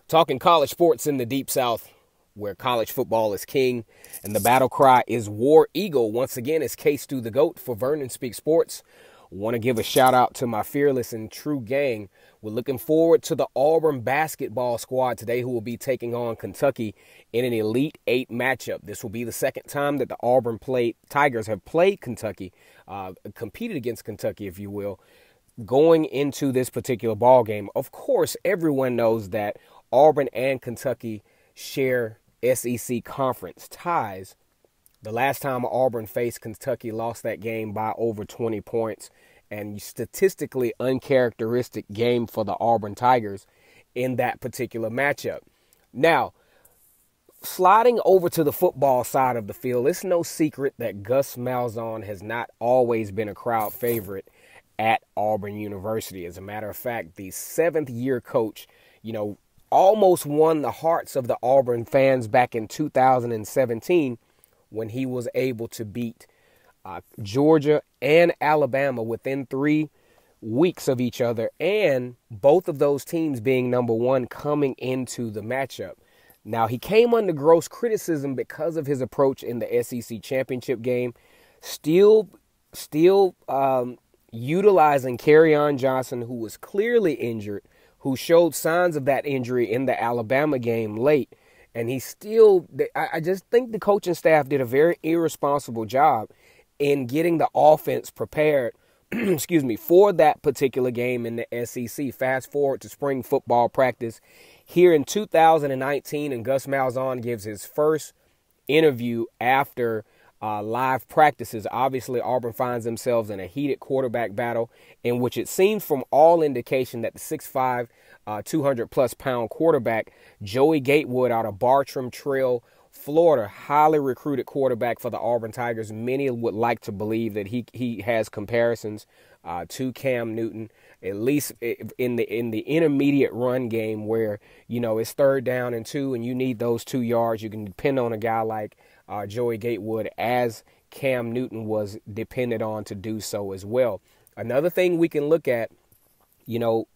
Talking college sports in the Deep South, where college football is king and the battle cry is War Eagle. Once again, it's K-Stu the GOAT for Vernon Speak Sports. Want to give a shout out to my fearless and true gang. We're looking forward to the Auburn basketball squad today, who will be taking on Kentucky in an Elite Eight matchup. This will be the second time that the Auburn Tigers have played Kentucky, competed against Kentucky, if you will, going into this particular ball game. Of course, everyone knows that Auburn and Kentucky share SEC conference ties. The last time Auburn faced Kentucky, lost that game by over 20 points, and statistically uncharacteristic game for the Auburn Tigers in that particular matchup. Now, sliding over to the football side of the field, it's no secret that Gus Malzahn has not always been a crowd favorite at Auburn University. As a matter of fact, the seventh-year coach, almost won the hearts of the Auburn fans back in 2017 when he was able to beat Georgia and Alabama within 3 weeks of each other, and both of those teams being number one coming into the matchup. Now, he came under gross criticism because of his approach in the SEC championship game, still utilizing Kerryon Johnson, who was clearly injured, who showed signs of that injury in the Alabama game late. And I just think the coaching staff did a very irresponsible job in getting the offense prepared, for that particular game in the SEC. Fast forward to spring football practice here in 2019, and Gus Malzahn gives his first interview after live practices. Obviously, Auburn finds themselves in a heated quarterback battle in which it seems from all indication that the 6'5", 200-plus pound quarterback, Joey Gatewood out of Bartram Trail, Florida, highly recruited quarterback for the Auburn Tigers. Many would like to believe that he has comparisons to Cam Newton, at least in the intermediate run game where, it's 3rd down and 2 and you need those 2 yards. You can depend on a guy like Joey Gatewood, as Cam Newton was depended on to do so as well. Another thing we can look at,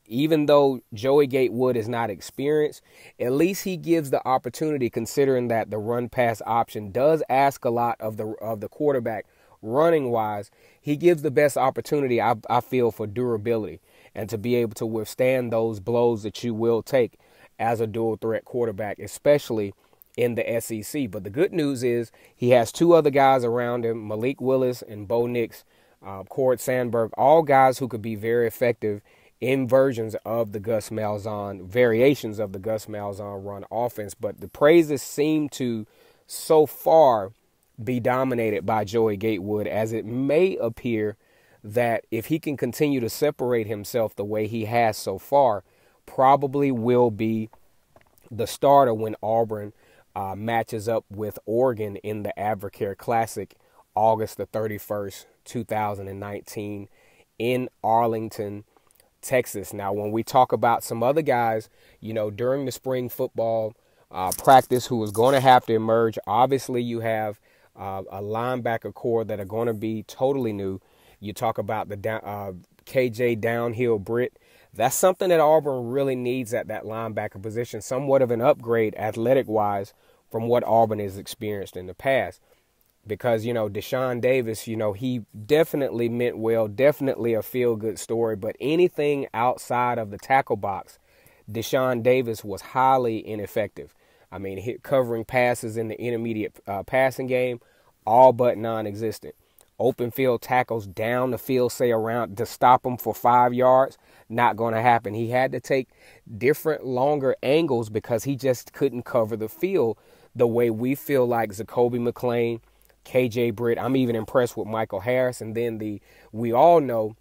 even though Joey Gatewood is not experienced, at least he gives the opportunity, considering that the run-pass option does ask a lot of the quarterback running-wise. He gives the best opportunity, I feel, for durability and to be able to withstand those blows that you will take as a dual-threat quarterback, especially in the SEC. But the good news is he has 2 other guys around him, Malik Willis and Bo Nix, Cord Sandberg, all guys who could be very effective in variations of the Gus Malzahn run offense. But the praises seem to so far be dominated by Joey Gatewood, as it may appear that if he can continue to separate himself the way he has so far, probably will be the starter when Auburn matches up with Oregon in the Advocare Classic, August the 31st, 2019 in Arlington, Texas. Now, when we talk about some other guys, during the spring football practice who is going to have to emerge, obviously you have a linebacker core that are going to be totally new. You talk about the KJ Downhill Britt. That's something that Auburn really needs at that linebacker position, somewhat of an upgrade athletic-wise from what Auburn has experienced in the past. Because, Deshaun Davis, he definitely meant well, definitely a feel-good story. But anything outside of the tackle box, Deshaun Davis was highly ineffective. I mean, covering passes in the intermediate passing game, all but non-existent. Open field tackles down the field, say around, to stop him for 5 yards, not going to happen. He had to take different longer angles because he just couldn't cover the field the way we feel like Zacoby McClain, KJ Britt. I'm even impressed with Michael Harris. And then we all know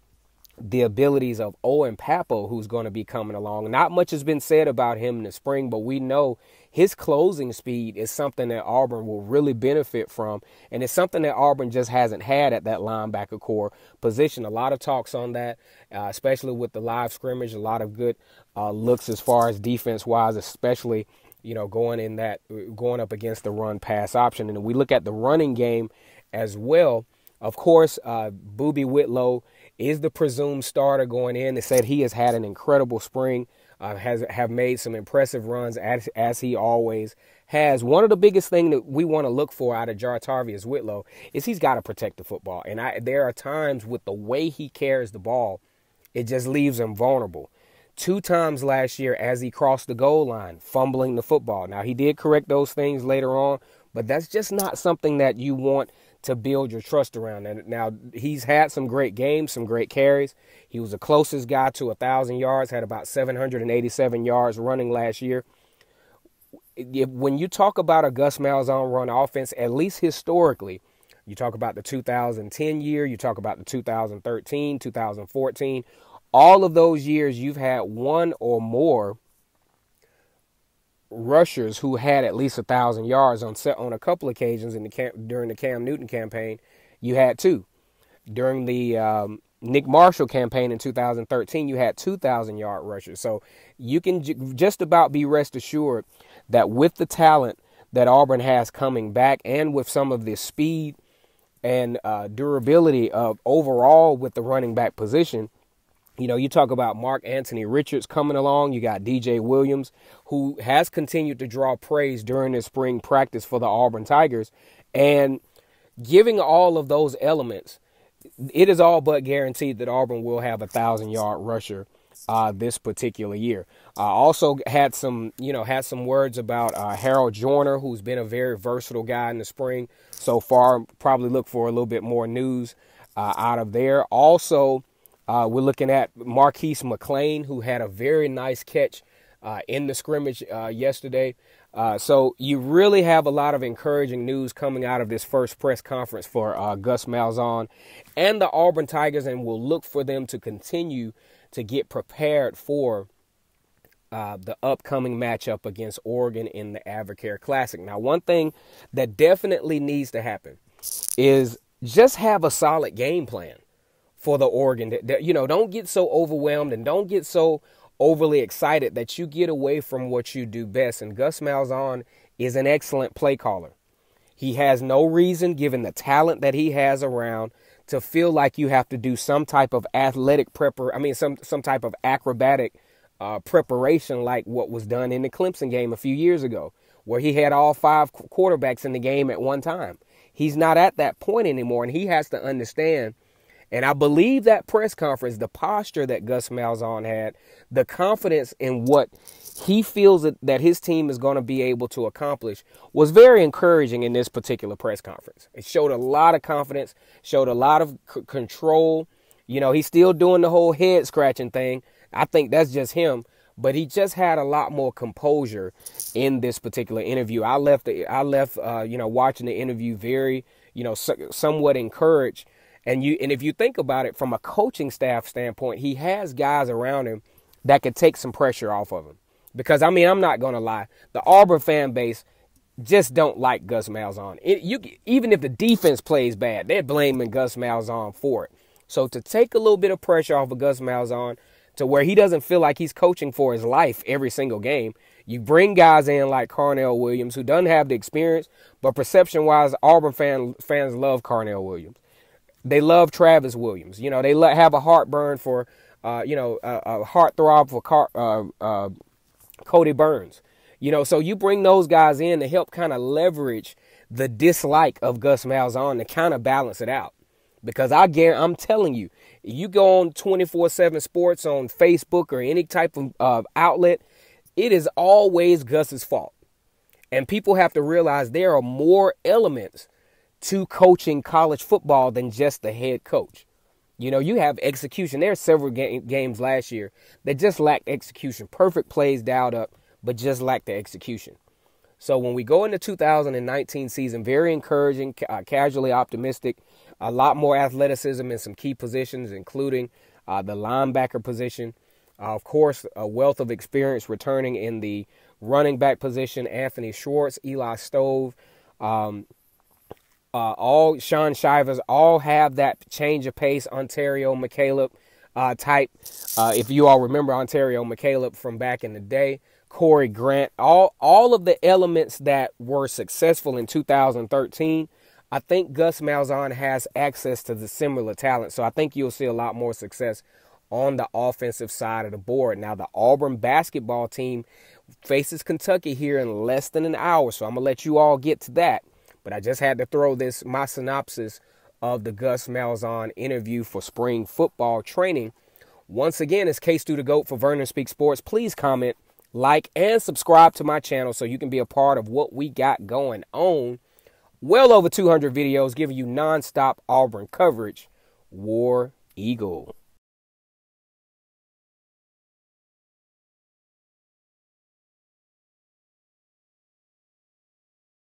the abilities of Owen Pappoe, who's going to be coming along. Not much has been said about him in the spring, but we know his closing speed is something that Auburn will really benefit from. And it's something that Auburn just hasn't had at that linebacker core position. A lot of talks on that, especially with the live scrimmage. A lot of good looks as far as defense-wise, especially going up against the run-pass option. And we look at the running game as well. Of course, Boobie Whitlow is the presumed starter going in. They said he has had an incredible spring. have made some impressive runs as he always has. One of the biggest things that we want to look for out of Jartavius Whitlow is he's got to protect the football. And there are times with the way he carries the ball, it just leaves him vulnerable. 2 times last year as he crossed the goal line, fumbling the football. Now, he did correct those things later on, but that's just not something that you want to build your trust around. And now, he's had some great games, some great carries. He was the closest guy to 1,000 yards, had about 787 yards running last year. When you talk about a Gus Malzahn run offense, at least historically, you talk about the 2010 year, you talk about the 2013, 2014, all of those years you've had one or more rushers who had at least 1,000 yards on a couple occasions during the Cam Newton campaign. You had 2. During the Nick Marshall campaign in 2013, you had 2,000-yard rushers. So you can just about be rest assured that with the talent that Auburn has coming back and with some of the speed and durability of overall with the running back position, you know, you talk about Mark Anthony Richards coming along. You got DJ Williams, who has continued to draw praise during this spring practice for the Auburn Tigers. And giving all of those elements, it is all but guaranteed that Auburn will have a 1,000-yard rusher this particular year. Also had some words about Harold Joyner, who's been a very versatile guy in the spring so far. Probably look for a little bit more news out of there. Also, we're looking at Marquise McLean, who had a very nice catch in the scrimmage yesterday. So you really have a lot of encouraging news coming out of this first press conference for Gus Malzahn and the Auburn Tigers, and we'll look for them to continue to get prepared for the upcoming matchup against Oregon in the Advocare Classic. Now, one thing that definitely needs to happen is just have a solid game plan for the Oregon. Don't get so overwhelmed and don't get so overly excited that you get away from what you do best. And Gus Malzahn is an excellent play caller. He has no reason, given the talent that he has around, to feel like you have to do some type of athletic some type of acrobatic preparation like what was done in the Clemson game a few years ago, where he had all 5 quarterbacks in the game at one time. He's not at that point anymore, and he has to understand. And I believe that press conference, the posture that Gus Malzahn had, the confidence in what he feels that his team is going to be able to accomplish, was very encouraging in this particular press conference. It showed a lot of confidence, showed a lot of control. You know, he's still doing the whole head scratching thing. I think that's just him. But he just had a lot more composure in this particular interview. I left watching the interview very, somewhat encouraged. And if you think about it from a coaching staff standpoint, he has guys around him that could take some pressure off of him. Because, I'm not going to lie, the Auburn fan base just don't like Gus Malzahn. Even if the defense plays bad, they're blaming Gus Malzahn for it. So to take a little bit of pressure off of Gus Malzahn to where he doesn't feel like he's coaching for his life every single game, you bring guys in like Carnell Williams, who doesn't have the experience, but perception-wise, Auburn fans love Carnell Williams. They love Travis Williams. They have a heartburn for, a heartthrob for Cody Burns. So you bring those guys in to help kind of leverage the dislike of Gus Malzahn to kind of balance it out. Because I'm telling you, you go on 24/7 Sports on Facebook or any type of outlet, it is always Gus's fault. And people have to realize there are more elements to coaching college football than just the head coach. You have execution. There are several games last year that just lacked execution. Perfect plays dialed up, but just lacked the execution. So when we go into 2019 season, very encouraging, casually optimistic, a lot more athleticism in some key positions, including the linebacker position. Of course, a wealth of experience returning in the running back position. Anthony Schwartz, Eli Stove, all Sean Shivers, all have that change of pace, Ontario McCaleb type. If you all remember Ontario McCaleb from back in the day, Corey Grant, all of the elements that were successful in 2013, I think Gus Malzahn has access to the similar talent. So I think you'll see a lot more success on the offensive side of the board. Now, the Auburn basketball team faces Kentucky here in less than an hour, so I'm going to let you all get to that. But I just had to throw my synopsis of the Gus Malzahn interview for spring football training. Once again, it's K-Stu the GOAT for Vernon Speaks Sports. Please comment, like, and subscribe to my channel so you can be a part of what we got going on. Well over 200 videos giving you nonstop Auburn coverage. War Eagle.